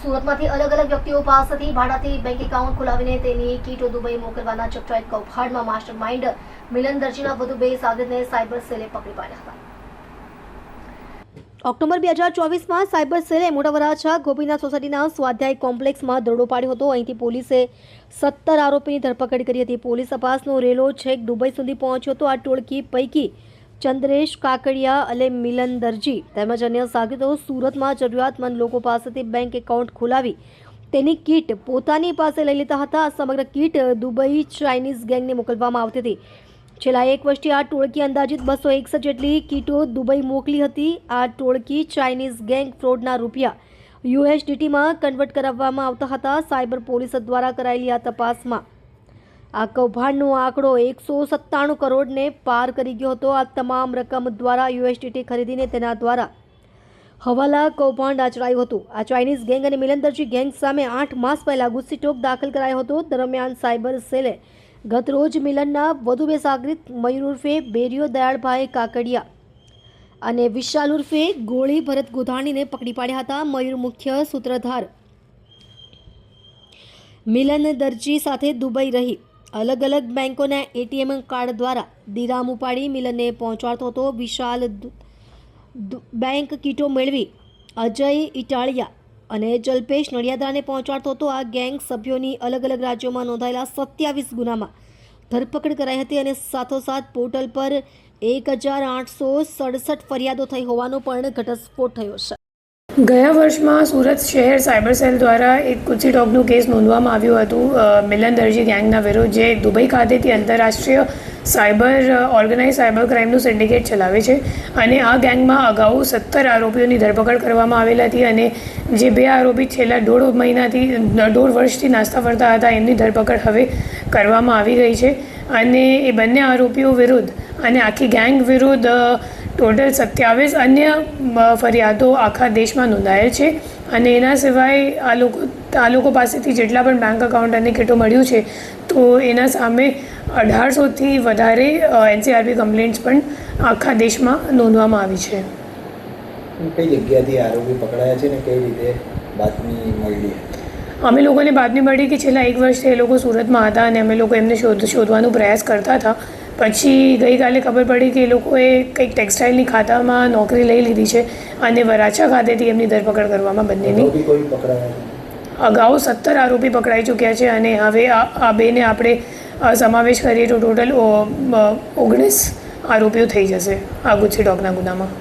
સુરતમાંથી અલગ અલગ વ્યક્તિઓ પાસેથી ભાડાથી બેંક એકાઉન્ટ ખોલાવીને તેની કીટો દુબઈ મોકલવાના ચકચારિત કૌભાંડમાં માસ્ટર માઇન્ડ મિલન દરજીના વધુ 2 સાગરીતને સાયબર સેલે પકડી પાડ્યા હતા। ઓક્ટોબર 2024માં સાયબર સેલે મોટા વરાછા ગોપીનાથ સોસાયટીના સ્વાધ્યાય કોમ્પ્લેક્સમાં દરોડો પાડ્યો હતો। અહીંથી પોલીસે 17 આરોપીની ધરપકડ કરી હતી। પોલીસ તપાસનો રેલો છેક દુબઈ સુધી પહોંચ્યો હતો। આ ટોળકી પૈકી ચંદ્રેશ કાકડિયા અને મિલન દરજી તેમજ અન્ય સાગરીતો સુરતમાં જરૂરિયાતમંદ લોકો પાસેથી બેંક એકાઉન્ટ ખોલાવી તેની કીટ પોતાની પાસે લઈ લેતા હતા। આ સમગ્ર કીટ દુબઈ ચાઇનીઝ ગેંગને મોકલવામાં આવતી હતી। છેલ્લા 1 વર્ષથી આ ટોળકી અંદાજિત 261 જેટલી કીટો દુબઈ મોકલી હતી। આ ટોળકી ચાઇનીઝ ગેંગ ફ્રોડના રૂપિયા USDTમાં કન્વર્ટ કરાવવામાં આવતા હતા। સાયબર પોલીસ દ્વારા કરાયેલી આ તપાસમાં આ કૌભાંડનો આંકડો 197 કરોડને પાર કરી ગયો હતો। આ તમામ રકમ દ્વારા USDT ખરીદીને તેના દ્વારા હવાલા કૌભાંડ આચરાયું હતું। આ ચાઇનીઝ ગેંગ અને મિલન દરજી ગેંગ સામે 8 માસ પહેલા ગુસ્સીટોક દાખલ કરાયો હતો। દરમિયાન સાયબર સેલે ગતરોજ મિલનના વધુ 2 સાગરીત મયુર ઉર્ફે બેરિયો દયાળભાઈ કાકડિયા અને વિશાલ ઉર્ફે ગોળી ભરત ગોધાણીને પકડી પાડ્યા હતા। મયુર મુખ્ય સૂત્રધાર મિલન દરજી સાથે દુબઈ રહી अलग अलग बैंकों ATM कार्ड द्वारा दिराम उपाड़ी मिलने पहुंचाड़तो હતો। विशाल बैंक कीटो मेळवी अजय इटालिया અને જલ્પેશ નડિયાદાને પહોંચાડતો હતો। આ ગેંગ સભ્યોની અલગ અલગ રાજ્યોમાં નોંધાયેલા 27 ગુનામાં ધરપકડ કરાઈ હતી અને સાથોસાથ પોર્ટલ પર 1867 ફરિયાદો થઈ હોવાનો પણ ઘટસ્ફોટ થયો છે। ગયા વર્ષમાં સુરત શહેર સાયબર સેલ દ્વારા એક ગુસ્સી ટોકનું કેસ નોંધવામાં આવ્યું હતું મિલન દરજી ગેંગના વિરુદ્ધ, જે દુબઈ ખાતેથી આંતરરાષ્ટ્રીય ઓર્ગેનાઇઝ સાયબર ક્રાઇમનું સિન્ડિકેટ ચલાવે છે। અને આ ગેંગમાં અગાઉ 17 આરોપીઓની ધરપકડ કરવામાં આવેલ હતી અને જે 2 આરોપી છેલ્લા 1.5 વર્ષથી નાસ્તા ફરતા હતા એમની ધરપકડ હવે કરવામાં આવી ગઈ છે। અને એ બંને આરોપીઓ વિરુદ્ધ અને આખી ગેંગ વિરુદ્ધ ટોટલ 27 અન્ય ફરિયાદો આખા દેશમાં નોંધાયેલ છે। અને એના સિવાય આ લોકો પાસેથી જેટલા પણ બેંક એકાઉન્ટ અને કીટો મળ્યું છે તો એના સામે 1800થી વધારે NCRP કમ્પ્લેન્ટ્સ પણ આખા દેશમાં નોંધવામાં આવી છે। કઈ જગ્યાથી આરોપી પકડાયા છે ને કઈ રીતે બાતમી મળી? અમે લોકોને બાતમી મળી કે છેલ્લા 1 વર્ષથી એ લોકો સુરતમાં હતા અને અમે લોકો એમને શોધવાનો પ્રયાસ કરતા હતા। પછી ગઈકાલે ખબર પડી કે એ લોકોએ કંઈક ટેક્સટાઇલની ખાતામાં નોકરી લઈ લીધી છે અને વરાછા ખાતેથી એમની ધરપકડ કરવામાં બંનેની અગાઉ 17 આરોપી પકડાઈ ચૂક્યા છે અને હવે આ બેને આપણે સમાવેશ કરીએ તો ટોટલ 19 આરોપીઓ થઈ જશે આ ગુસ્સી ટોકના ગુનામાં।